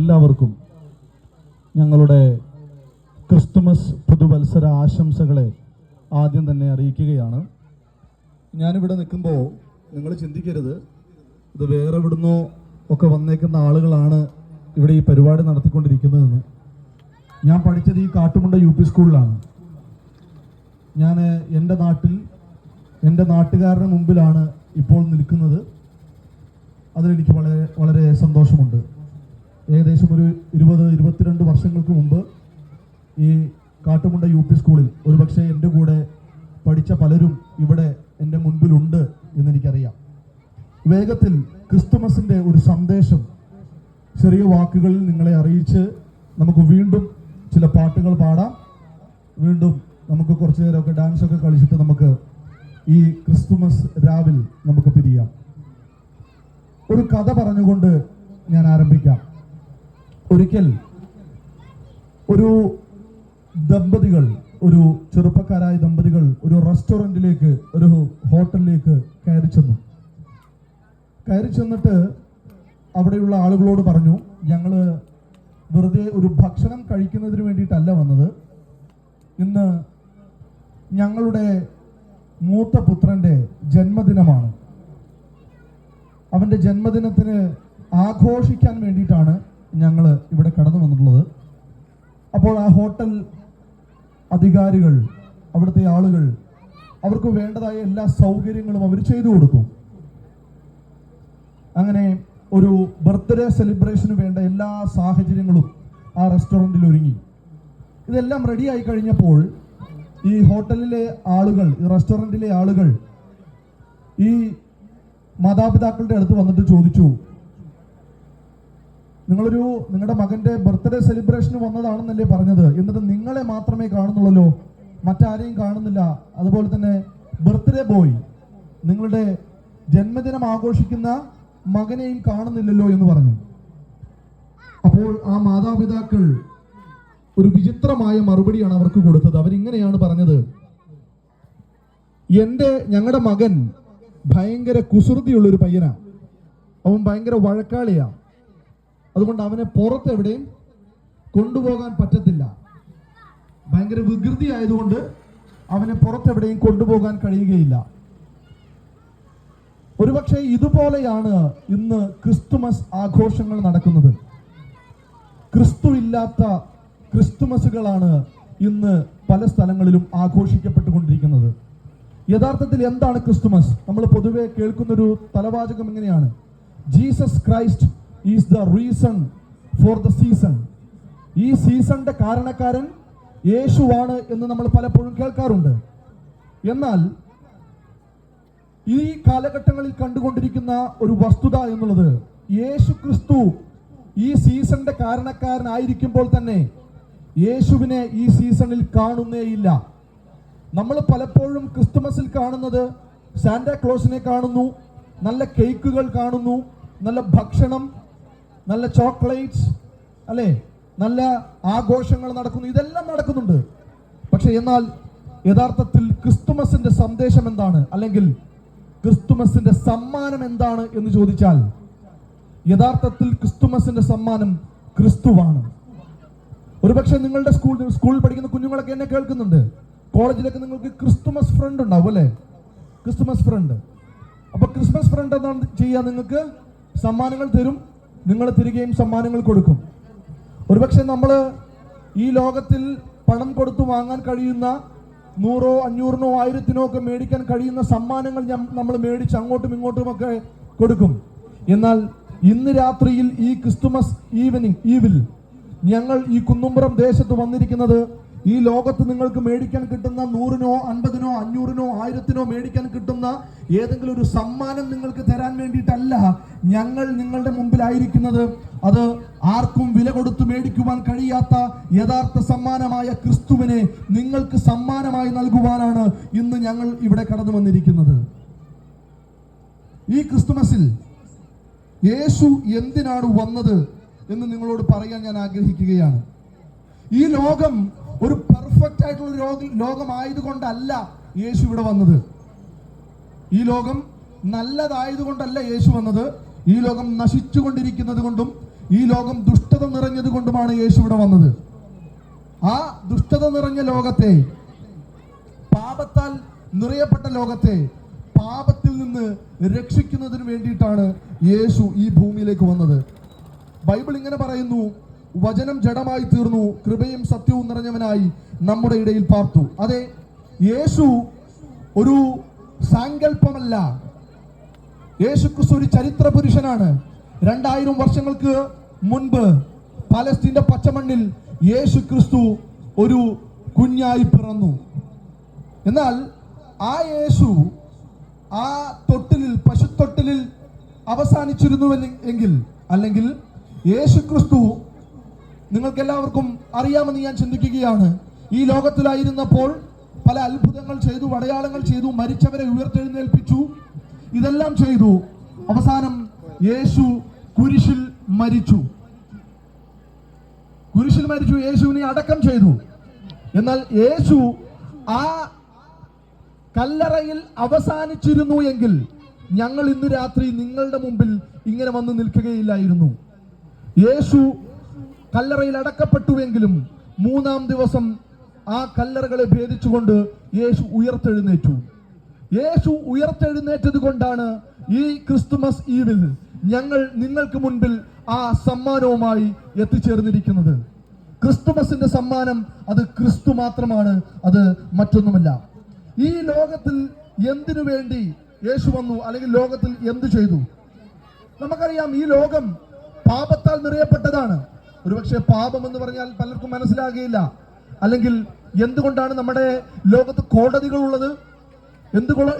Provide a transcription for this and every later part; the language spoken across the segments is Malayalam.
എല്ലാവർക്കും ഞങ്ങളുടെ ക്രിസ്തുമസ് പുതുവത്സര ആശംസകളെ ആദ്യം തന്നെ അറിയിക്കുകയാണ്. ഞാനിവിടെ നിൽക്കുമ്പോൾ നിങ്ങൾ ചിന്തിക്കരുത് ഇത് വേറെ എവിടുന്നോ ഒക്കെ വന്നേക്കുന്ന ആളുകളാണ് ഇവിടെ ഈ പരിപാടി നടത്തിക്കൊണ്ടിരിക്കുന്നതെന്ന്. ഞാൻ പഠിച്ചത് ഈ കാട്ടുമുണ്ട UP സ്കൂളിലാണ്. ഞാൻ എൻ്റെ നാട്ടിൽ എൻ്റെ നാട്ടുകാരുടെ മുമ്പിലാണ് ഇപ്പോൾ നിൽക്കുന്നത്. അതിലെനിക്ക് വളരെ വളരെ സന്തോഷമുണ്ട്. ഏകദേശം ഒരു 20-22 വർഷങ്ങൾക്ക് മുമ്പ് ഈ കാട്ടുമുണ്ട UP സ്കൂളിൽ ഒരുപക്ഷെ എൻ്റെ കൂടെ പഠിച്ച പലരും ഇവിടെ എൻ്റെ മുൻപിലുണ്ട് എന്നെനിക്കറിയാം. വേഗത്തിൽ ക്രിസ്തുമസിൻ്റെ ഒരു സന്ദേശം ചെറിയ വാക്കുകളിൽ നിങ്ങളെ അറിയിച്ച് നമുക്ക് വീണ്ടും ചില പാട്ടുകൾ പാടാം. വീണ്ടും നമുക്ക് കുറച്ചു നേരമൊക്കെ ഡാൻസൊക്കെ കളിച്ചിട്ട് നമുക്ക് ഈ ക്രിസ്തുമസ് രാവിൽ നമുക്ക് പിരിയാം. ഒരു കഥ പറഞ്ഞുകൊണ്ട് ഞാൻ ആരംഭിക്കാം. ഒരിക്കൽ ഒരു ദമ്പതികൾ, ഒരു ചെറുപ്പക്കാരായ ദമ്പതികൾ ഒരു റെസ്റ്റോറൻറ്റിലേക്ക്, ഒരു ഹോട്ടലിലേക്ക് കയറി ചെന്നിട്ട് അവിടെയുള്ള ആളുകളോട് പറഞ്ഞു, ഞങ്ങൾ വെറുതെ ഒരു ഭക്ഷണം കഴിക്കുന്നതിന് വേണ്ടിയിട്ടല്ല വന്നത്. ഇന്ന് ഞങ്ങളുടെ മൂത്ത പുത്രൻ്റെ ജന്മദിനമാണ്. അവൻ്റെ ജന്മദിനത്തിന് ആഘോഷിക്കാൻ വേണ്ടിയിട്ടാണ് ഞങ്ങൾ ഇവിടെ കടന്നു വന്നിട്ടുള്ളത്. അപ്പോൾ ആ ഹോട്ടൽ അധികാരികൾ, അവിടുത്തെ ആളുകൾ അവർക്ക് വേണ്ടതായ എല്ലാ സൗകര്യങ്ങളും അവർ ചെയ്തു കൊടുത്തു. അങ്ങനെ ഒരു ബർത്ത്ഡേ സെലിബ്രേഷന് വേണ്ട എല്ലാ സാഹചര്യങ്ങളും ആ റെസ്റ്റോറൻറ്റിൽ ഒരുങ്ങി. ഇതെല്ലാം റെഡിയായി കഴിഞ്ഞപ്പോൾ ഈ ഹോട്ടലിലെ ആളുകൾ, ഈ റെസ്റ്റോറൻറ്റിലെ ആളുകൾ ഈ മാതാപിതാക്കളുടെ അടുത്ത് വന്നിട്ട് ചോദിച്ചു, നിങ്ങളുടെ മകന്റെ ബർത്ത്ഡേ സെലിബ്രേഷന് വന്നതാണെന്നല്ലേ പറഞ്ഞത്, എന്നിട്ട് നിങ്ങളെ മാത്രമേ കാണുന്നുള്ളല്ലോ, മറ്റാരെയും കാണുന്നില്ല. അതുപോലെ തന്നെ ബർത്ത്ഡേ ബോയ്, നിങ്ങളുടെ ജന്മദിനം ആഘോഷിക്കുന്ന മകനെയും കാണുന്നില്ലല്ലോ എന്ന് പറഞ്ഞു. അപ്പോൾ ആ മാതാപിതാക്കൾ ഒരു വിചിത്രമായ മറുപടിയാണ് അവർക്ക് കൊടുത്തത്. അവരിങ്ങനെയാണ് പറഞ്ഞത്, ഞങ്ങളുടെ മകൻ ഭയങ്കര കുസൃതിയുള്ളൊരു പയ്യനാ, അവൻ ഭയങ്കര വഴക്കാളിയാ, അതുകൊണ്ട് അവനെ പുറത്തെവിടെയും കൊണ്ടുപോകാൻ പറ്റത്തില്ല. ഭയങ്കര വികൃതി ആയതുകൊണ്ട് അവനെ പുറത്തെവിടെയും കൊണ്ടുപോകാൻ കഴിയുകയില്ല. ഒരുപക്ഷെ ഇതുപോലെയാണ് ഇന്ന് ക്രിസ്തുമസ് ആഘോഷങ്ങൾ നടക്കുന്നത്. ക്രിസ്തു ഇല്ലാത്ത ക്രിസ്തുമസുകളാണ് ഇന്ന് പല സ്ഥലങ്ങളിലും ആഘോഷിക്കപ്പെട്ടുകൊണ്ടിരിക്കുന്നത്. യഥാർത്ഥത്തിൽ എന്താണ് ക്രിസ്തുമസ്? നമ്മൾ പൊതുവെ കേൾക്കുന്നൊരു തലവാചകം ഇങ്ങനെയാണ്, Jesus Christ is the reason for the season. ഈ സീസണിന്റെ കാരണക്കാരൻ യേശുവാണ് എന്ന് നമ്മൾ പലപ്പോഴും കേൾക്കാറുണ്ട്. എന്നാൽ ഈ കാലഘട്ടങ്ങളിൽ കണ്ടുകൊണ്ടിരിക്കുന്ന ഒരു വസ്തുത എന്നുള്ളത്, യേശു ക്രിസ്തു ഈ സീസണിന്റെ കാരണക്കാരനായിരിക്കുമ്പോൾ തന്നെ യേശുവിനെ ഈ സീസണിൽ കാണുന്നേയില്ല. നമ്മൾ പലപ്പോഴും ക്രിസ്തുമസിൽ കാണുന്നത് സാന്റാക്ലോസിനെ കാണുന്നു, നല്ല കേക്കുകൾ കാണുന്നു, നല്ല ഭക്ഷണം, നല്ല ചോക്ലേറ്റ്സ്, അല്ലേ, നല്ല ആഘോഷങ്ങൾ നടക്കുന്നു, ഇതെല്ലാം നടക്കുന്നുണ്ട്. പക്ഷെ എന്നാൽ യഥാർത്ഥത്തിൽ ക്രിസ്തുമസിന്റെ സന്ദേശം എന്താണ്, അല്ലെങ്കിൽ ക്രിസ്തുമസിന്റെ സമ്മാനം എന്താണ് എന്ന് ചോദിച്ചാൽ, യഥാർത്ഥത്തിൽ ക്രിസ്തുമസിന്റെ സമ്മാനം ക്രിസ്തുവാണ്. ഒരുപക്ഷെ നിങ്ങളുടെ സ്കൂളിൽ പഠിക്കുന്ന കുഞ്ഞുങ്ങളൊക്കെ എന്നെ കേൾക്കുന്നുണ്ട്. കോളേജിലൊക്കെ നിങ്ങൾക്ക് ക്രിസ്തുമസ് ഫ്രണ്ട് ഉണ്ടാവും, അല്ലേ? Christmas friend. അപ്പൊ ക്രിസ്മസ് ഫ്രണ്ട് എന്താണ് ചെയ്യുക? നിങ്ങൾക്ക് സമ്മാനങ്ങൾ തരും, നിങ്ങൾ തിരികെയും സമ്മാനങ്ങൾ കൊടുക്കും. ഒരുപക്ഷെ നമ്മൾ ഈ ലോകത്തിൽ പണം കൊടുത്തു വാങ്ങാൻ കഴിയുന്ന 100-ഓ 500-നോ 1000-നോ ഒക്കെ മേടിക്കാൻ കഴിയുന്ന സമ്മാനങ്ങൾ നമ്മൾ മേടിച്ച് അങ്ങോട്ടും ഇങ്ങോട്ടുമൊക്കെ കൊടുക്കും. എന്നാൽ ഇന്ന് രാത്രിയിൽ ഈ ക്രിസ്തുമസ് ഈവിൽ ഞങ്ങൾ ഈ കുന്നുംപുറം ദേശത്ത് വന്നിരിക്കുന്നത് ഈ ലോകത്ത് നിങ്ങൾക്ക് മേടിക്കാൻ കിട്ടുന്ന 100-നോ 50-നോ 500-നോ 1000-നോ മേടിക്കാൻ കിട്ടുന്ന ഏതെങ്കിലും ഒരു സമ്മാനം നിങ്ങൾക്ക് തരാൻ വേണ്ടിയിട്ടല്ല ഞങ്ങൾ നിങ്ങളുടെ മുമ്പിലായിരിക്കുന്നത്. അത് ആർക്കും വില കൊടുത്ത് മേടിക്കുവാൻ കഴിയാത്ത യഥാർത്ഥ സമ്മാനമായ ക്രിസ്തുവിനെ നിങ്ങൾക്ക് സമ്മാനമായി നൽകുവാനാണ് ഇന്ന് ഞങ്ങൾ ഇവിടെ കടന്നു വന്നിരിക്കുന്നത്. ഈ ക്രിസ്തുമസിൽ യേശു എന്തിനാണ് വന്നത് എന്ന് നിങ്ങളോട് പറയാൻ ഞാൻ ആഗ്രഹിക്കുകയാണ്. ഈ ലോകം ഒരു പെർഫെക്റ്റ് ആയിട്ടുള്ള ലോകമായതുകൊണ്ടല്ല യേശു ഇവിടെ വന്നത്. ഈ ലോകം നല്ലതായതുകൊണ്ടല്ല യേശു വന്നത്. ഈ ലോകം നശിച്ചുകൊണ്ടിരിക്കുന്നത് കൊണ്ടും ഈ ലോകം ദുഷ്ടത ആയത് കൊണ്ടുമാണ് യേശു ഇവിടെ വന്നത്. ആ ദുഷ്ടത നിറഞ്ഞ ലോകത്തെ, പാപത്താൽ നിറയപ്പെട്ട ലോകത്തെ പാപത്തിൽ നിന്ന് രക്ഷിക്കുന്നതിന് വേണ്ടിയിട്ടാണ് യേശു ഈ ഭൂമിയിലേക്ക് വന്നത്. ബൈബിൾ ഇങ്ങനെ പറയുന്നു, വചനം ജഡമായി തീർന്നു, കൃപയും സത്യവും നിറഞ്ഞവനായി നമ്മുടെ ഇടയിൽ പാർത്തു. അതെ, യേശു ഒരു സാങ്കല്പമല്ല. യേശു ക്രിസ്തു ഒരു ചരിത്ര പുരുഷനാണ്. 2000 വർഷങ്ങൾക്ക് മുൻപ് പലസ്തീന്റെ പച്ചമണ്ണിൽ യേശു ക്രിസ്തു ഒരു കുഞ്ഞായി പിറന്നു. എന്നാൽ ആ യേശു ആ തൊട്ടിലിൽ, പശുത്തൊട്ടിലിൽ അവസാനിച്ചിരുന്നു എങ്കിൽ, അല്ലെങ്കിൽ യേശു ക്രിസ്തു നിങ്ങൾക്ക് എല്ലാവർക്കും അറിയാമെന്ന് ഞാൻ ചിന്തിക്കുകയാണ്, ഈ ലോകത്തിലായിരുന്നപ്പോൾ പല അത്ഭുതങ്ങൾ ചെയ്തു, അടയാളങ്ങൾ ചെയ്തു, മരിച്ചവരെ ഉയർത്തെഴുന്നേൽപ്പിച്ചു, ഇതെല്ലാം ചെയ്തു. അവസാനം യേശു കുരിശിൽ മരിച്ചു. യേശുവിനെ അടക്കം ചെയ്തു. എന്നാൽ യേശു ആ കല്ലറയിൽ അവസാനിച്ചിരുന്നു എങ്കിൽ ഞങ്ങൾ ഇന്ന് രാത്രി നിങ്ങളുടെ മുമ്പിൽ ഇങ്ങനെ വന്ന് നിൽക്കുകയില്ലായിരുന്നു. യേശു കല്ലറയിൽ അടക്കപ്പെട്ടുവെങ്കിലും 3-ാം ദിവസം ആ കല്ലറകളെ ഭേദിച്ചുകൊണ്ട് യേശു ഉയർത്തെഴുന്നേറ്റു. യേശു ഉയർത്തെഴുന്നേറ്റത് കൊണ്ടാണ് ഈ ക്രിസ്തുമസ് ഈവിൽ ഞങ്ങൾ നിങ്ങൾക്ക് മുൻപിൽ ആ സമ്മാനവുമായി എത്തിച്ചേർന്നിരിക്കുന്നത്. ക്രിസ്തുമസിന്റെ സമ്മാനം അത് ക്രിസ്തു മാത്രമാണ്, അത് മറ്റൊന്നുമല്ല. ഈ ലോകത്തിൽ എന്തിനു വേണ്ടി യേശു വന്നു, അല്ലെങ്കിൽ ലോകത്തിൽ എന്തു ചെയ്തു? നമുക്കറിയാം, ഈ ലോകം പാപത്താൽ നിറയപ്പെട്ടതാണ്. ഒരുപക്ഷെ പാപം എന്ന് പറഞ്ഞാൽ പലർക്കും മനസ്സിലാകുകയില്ല. അല്ലെങ്കിൽ എന്തുകൊണ്ടാണ് നമ്മുടെ ലോകത്ത് കോടതികൾ ഉള്ളത്?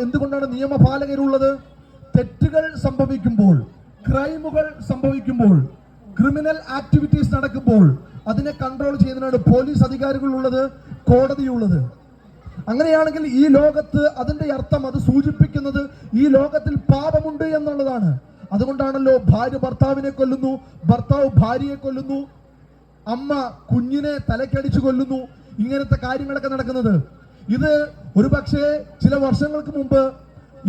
എന്തുകൊണ്ടാണ് നിയമപാലകരുള്ളത്? തെറ്റുകൾ സംഭവിക്കുമ്പോൾ, ക്രൈമുകൾ സംഭവിക്കുമ്പോൾ, ക്രിമിനൽ ആക്ടിവിറ്റീസ് നടക്കുമ്പോൾ അതിനെ കൺട്രോൾ ചെയ്യുന്നതിനാണ് പോലീസ് അധികാരികളുള്ളത്, കോടതിയുള്ളത്. അങ്ങനെയാണെങ്കിൽ ഈ ലോകത്ത് അതിന്റെ അർത്ഥം, അത് സൂചിപ്പിക്കുന്നത് ഈ ലോകത്തിൽ പാപമുണ്ട് എന്നുള്ളതാണ്. അതുകൊണ്ടാണല്ലോ ഭാര്യ ഭർത്താവിനെ കൊല്ലുന്നു, ഭർത്താവ് ഭാര്യയെ കൊല്ലുന്നു, അമ്മ കുഞ്ഞിനെ തലക്കടിച്ചു കൊല്ലുന്നു, ഇങ്ങനത്തെ കാര്യങ്ങളൊക്കെ നടക്കുന്നത്. ഇത് ഒരുപക്ഷെ ചില വർഷങ്ങൾക്ക് മുമ്പ്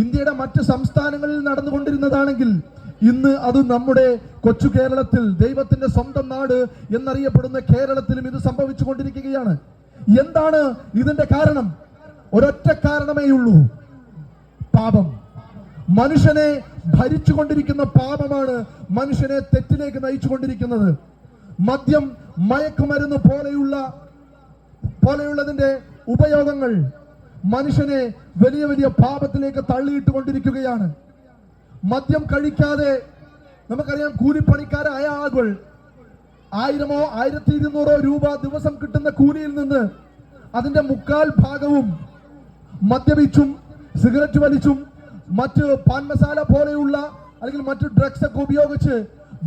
ഇന്ത്യയുടെ മറ്റ് സംസ്ഥാനങ്ങളിൽ നടന്നുകൊണ്ടിരുന്നതാണെങ്കിൽ ഇന്ന് അത് നമ്മുടെ കൊച്ചു കേരളത്തിൽ, ദൈവത്തിന്റെ സ്വന്തം നാട് എന്നറിയപ്പെടുന്ന കേരളത്തിലും ഇത് സംഭവിച്ചു കൊണ്ടിരിക്കുകയാണ്. എന്താണ് ഇതിന്റെ കാരണം? ഒരൊറ്റ കാരണമേ ഉള്ളൂ, പാപം. മനുഷ്യനെ ഭരിച്ചുകൊണ്ടിരിക്കുന്ന പാപമാണ് മനുഷ്യനെ തെറ്റിലേക്ക് നയിച്ചുകൊണ്ടിരിക്കുന്നത്. മദ്യം, മയക്കുമരുന്ന് പോലെയുള്ളതിന്റെ ഉപയോഗങ്ങൾ മനുഷ്യനെ വലിയ വലിയ പാപത്തിലേക്ക് തള്ളിയിട്ടുകൊണ്ടിരിക്കുകയാണ്. മദ്യം കഴിക്കാതെ, നമുക്കറിയാം, കൂലിപ്പണിക്കാരായ ആളുകൾ 1000 1200 രൂപ ദിവസം കിട്ടുന്ന കൂലിയിൽ നിന്ന് അതിന്റെ 1/4 ഭാഗവും മദ്യപിച്ചും സിഗരറ്റ് വലിച്ചും മറ്റ് പാൻ മസാല പോലെയുള്ള അല്ലെങ്കിൽ മറ്റ് ഡ്രഗ്സ് ഒക്കെ ഉപയോഗിച്ച്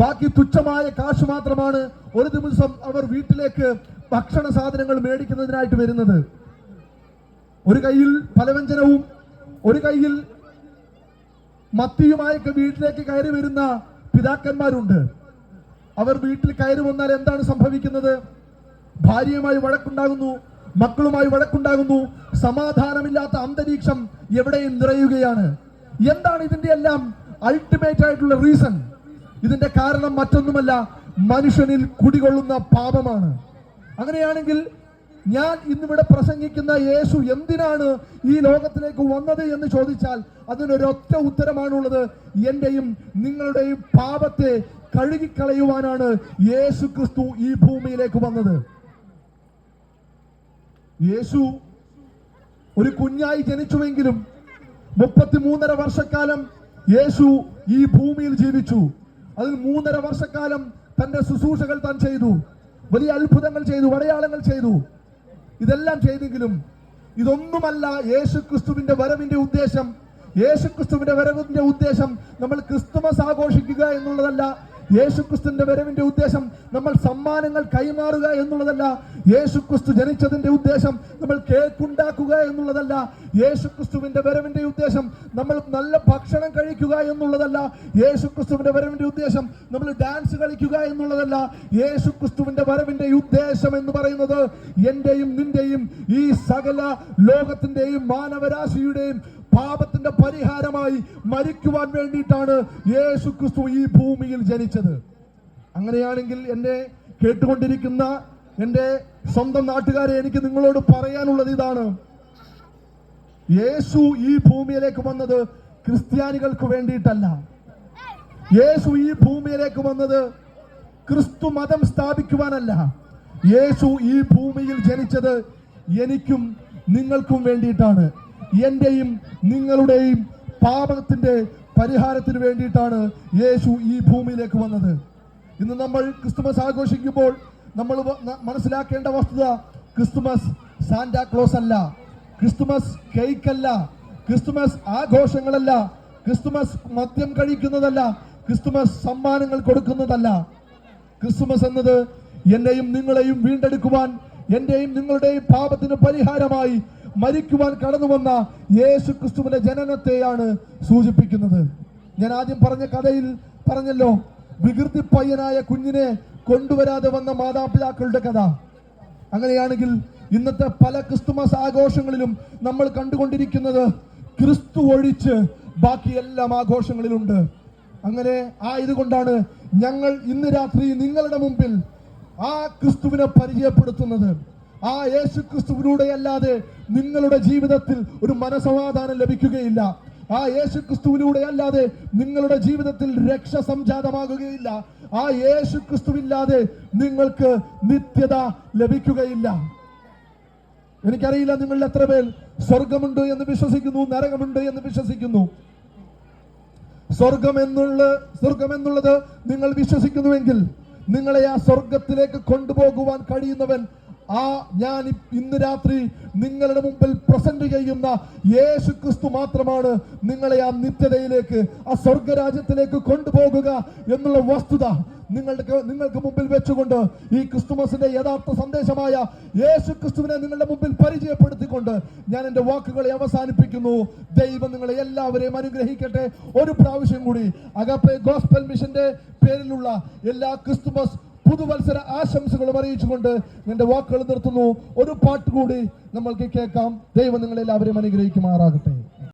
ബാക്കി തുച്ഛമായ കാശ് മാത്രമാണ് ഒരു ദിവസം അവർ വീട്ടിലേക്ക് ഭക്ഷണ സാധനങ്ങൾ മേടിക്കുന്നതിനായിട്ട് വരുന്നത്. ഒരു കയ്യിൽ പലവ്യഞ്ജനവും ഒരു കയ്യിൽ മത്തിയുമായൊക്കെ വീട്ടിലേക്ക് കയറി വരുന്ന പിതാക്കന്മാരുണ്ട്. അവർ വീട്ടിൽ കയറി വന്നാൽ എന്താണ് സംഭവിക്കുന്നത്? ഭാര്യയുമായി വഴക്കുണ്ടാകുന്നു, മക്കളുമായി വഴക്കുണ്ടാകുന്നു, സമാധാനമില്ലാത്ത അന്തരീക്ഷം എവിടെയും നിറയുകയാണ്. എന്താണ് ഇതിന്റെ എല്ലാം അൾട്ടിമേറ്റ് ആയിട്ടുള്ള റീസൺ? ഇതിന്റെ കാരണം മറ്റൊന്നുമല്ല, മനുഷ്യനിൽ കുടികൊള്ളുന്ന പാപമാണ്. അങ്ങനെയാണെങ്കിൽ ഞാൻ ഇന്നിവിടെ പ്രസംഗിക്കുന്ന യേശു എന്തിനാണ് ഈ ലോകത്തിലേക്ക് വന്നത് എന്ന് ചോദിച്ചാൽ അതിനൊരൊറ്റ ഉത്തരമാണുള്ളത്. എന്റെയും നിങ്ങളുടെയും പാപത്തെ കഴുകിക്കളയുവാനാണ് യേശു ക്രിസ്തു ഈ ഭൂമിയിലേക്ക് വന്നത്. യേശു ഒരു കുഞ്ഞായി ജനിച്ചുവെങ്കിലും 33.5 വർഷക്കാലം യേശു ഈ ഭൂമിയിൽ ജീവിച്ചു. അതിൽ 3.5 വർഷക്കാലം തന്റെ ശുശ്രൂഷകൾ താൻ ചെയ്തു, വലിയ അത്ഭുതങ്ങൾ ചെയ്തു, അടയാളങ്ങൾ ചെയ്തു. ഇതെല്ലാം ചെയ്തെങ്കിലും ഇതൊന്നുമല്ല യേശു ക്രിസ്തുവിന്റെ വരവിന്റെ ഉദ്ദേശം. യേശു ക്രിസ്തുവിന്റെ വരവിന്റെ ഉദ്ദേശം നമ്മൾ ക്രിസ്തുമസ് ആഘോഷിക്കുക എന്നുള്ളതല്ല. യേശുക്രിസ്തുവിന്റെ വരവിന്റെ ഉദ്ദേശം നമ്മൾ സമ്മാനങ്ങൾ കൈമാറുക എന്നുള്ളതല്ല. യേശുക്രിസ്തു ജനിച്ചതിന്റെ ഉദ്ദേശം നമ്മൾ കേക്ക് ഉണ്ടാക്കുക എന്നുള്ളതല്ല. യേശുക്രിസ്തുവിന്റെ വരവിന്റെ ഉദ്ദേശം നമ്മൾ നല്ല ഭക്ഷണം കഴിക്കുക എന്നുള്ളതല്ല. യേശുക്രിസ്തുവിന്റെ വരവിന്റെ ഉദ്ദേശം നമ്മൾ ഡാൻസ് കളിക്കുക എന്നുള്ളതല്ല. യേശുക്രിസ്തുവിന്റെ വരവിന്റെ ഉദ്ദേശം എന്ന് പറയുന്നത് എന്റെയും നിന്റെയും ഈ സകല ലോകത്തിന്റെയും മാനവരാശിയുടെയും പാപത്തിന്റെ പരിഹാരമായി മരിക്കുവാൻ വേണ്ടിയിട്ടാണ് യേശു ക്രിസ്തു ഈ ഭൂമിയിൽ ജനിച്ചത്. അങ്ങനെയാണെങ്കിൽ എന്നെ കേട്ടുകൊണ്ടിരിക്കുന്ന എൻ്റെ സ്വന്തം നാട്ടുകാരെ, എനിക്ക് നിങ്ങളോട് പറയാനുള്ളത് ഇതാണ്. യേശു ഈ ഭൂമിയിലേക്ക് വന്നത് ക്രിസ്ത്യാനികൾക്ക് വേണ്ടിയിട്ടല്ല. യേശു ഈ ഭൂമിയിലേക്ക് വന്നത് ക്രിസ്തു മതം സ്ഥാപിക്കുവാനല്ല. യേശു ഈ ഭൂമിയിൽ ജനിച്ചത് എനിക്കും നിങ്ങൾക്കും വേണ്ടിയിട്ടാണ്. എന്റെയും നിങ്ങളുടെയും പാപത്തിന്റെ പരിഹാരത്തിന് വേണ്ടിയിട്ടാണ് യേശു ഈ ഭൂമിയിലേക്ക് വന്നത്. ഇന്ന് നമ്മൾ ക്രിസ്തുമസ് ആഘോഷിക്കുമ്പോൾ നമ്മൾ മനസ്സിലാക്കേണ്ട വസ്തുത, ക്രിസ്തുമസ് സാന്റാക്ലോസ് അല്ല, ക്രിസ്തുമസ് കേക്ക് അല്ല, ക്രിസ്തുമസ് ആഘോഷങ്ങളല്ല, ക്രിസ്തുമസ് മദ്യം കഴിക്കുന്നതല്ല, ക്രിസ്തുമസ് സമ്മാനങ്ങൾ കൊടുക്കുന്നതല്ല. ക്രിസ്തുമസ് എന്നത് എന്നെയും നിങ്ങളെയും വീണ്ടെടുക്കുവാൻ, എന്റെയും നിങ്ങളുടെയും പാപത്തിന് പരിഹാരമായി മരിക്കുവാൻ കടന്നു വന്ന യേശു ക്രിസ്തുവിന്റെ ജനനത്തെയാണ് സൂചിപ്പിക്കുന്നത്. ഞാൻ ആദ്യം പറഞ്ഞ കഥയിൽ പറഞ്ഞല്ലോ, വികൃതി പയ്യനായ കുഞ്ഞിനെ കൊണ്ടുവരാതെ വന്ന മാതാപിതാക്കളുടെ കഥ. അങ്ങനെയാണെങ്കിൽ ഇന്നത്തെ പല ക്രിസ്തുമസ് ആഘോഷങ്ങളിലും നമ്മൾ കണ്ടുകൊണ്ടിരിക്കുന്നത് ക്രിസ്തു ഒഴിച്ച് ബാക്കി എല്ലാം ആഘോഷങ്ങളിലുണ്ട്. അങ്ങനെ ആയതുകൊണ്ടാണ് ഞങ്ങൾ ഇന്ന് രാത്രി നിങ്ങളുടെ മുമ്പിൽ ആ ക്രിസ്തുവിനെ പരിചയപ്പെടുത്തുന്നത്. ആ യേശു ക്രിസ്തുവിലൂടെ അല്ലാതെ നിങ്ങളുടെ ജീവിതത്തിൽ ഒരു മനസമാധാനം ലഭിക്കുകയില്ല. ആ യേശു ക്രിസ്തുവിലൂടെ അല്ലാതെ നിങ്ങളുടെ ജീവിതത്തിൽ രക്ഷ സംജാതമാകുകയില്ല. ആ യേശു ക്രിസ്തുവില്ലാതെ നിങ്ങൾക്ക് നിത്യത ലഭിക്കുകയില്ല. എനിക്കറിയില്ല നിങ്ങളിൽ എത്ര പേർ സ്വർഗമുണ്ട് എന്ന് വിശ്വസിക്കുന്നു, നരകമുണ്ട് എന്ന് വിശ്വസിക്കുന്നു. സ്വർഗം എന്നുള്ളത് നിങ്ങൾ വിശ്വസിക്കുന്നുവെങ്കിൽ നിങ്ങളെ ആ സ്വർഗത്തിലേക്ക് കൊണ്ടുപോകുവാൻ കഴിയുന്നവൻ ഞാൻ ഇന്ന് രാത്രി നിങ്ങളുടെ മുമ്പിൽ പ്രസന്റ് ചെയ്യുന്ന യേശു ക്രിസ്തു മാത്രമാണ് നിങ്ങളെ ആ നിത്യതയിലേക്ക്, ആ സ്വർഗരാജ്യത്തിലേക്ക് കൊണ്ടുപോകുക എന്നുള്ള വസ്തുത നിങ്ങൾക്ക് മുമ്പിൽ വെച്ചുകൊണ്ട് ഈ ക്രിസ്തുമസിന്റെ യഥാർത്ഥ സന്ദേശമായ യേശു ക്രിസ്തുവിനെ നിങ്ങളുടെ മുമ്പിൽ പരിചയപ്പെടുത്തിക്കൊണ്ട് ഞാൻ എൻ്റെ വാക്കുകളെ അവസാനിപ്പിക്കുന്നു. ദൈവം നിങ്ങളെ എല്ലാവരെയും അനുഗ്രഹിക്കട്ടെ. ഒരു പ്രാവശ്യം കൂടി അഗാപ്പെ ഗോസ്പൽ മിഷന്റെ പേരിലുള്ള എല്ലാ ക്രിസ്തുമസ് പുതുവത്സര ആശംസകളും അറിയിച്ചുകൊണ്ട് എന്റെ വാക്കുകൾ നിർത്തുന്നു. ഒരു പാട്ട് കൂടി നമ്മൾക്ക് കേൾക്കാം. ദൈവം നിങ്ങളെല്ലാവരെയും അനുഗ്രഹിക്കുമാറാകട്ടെ.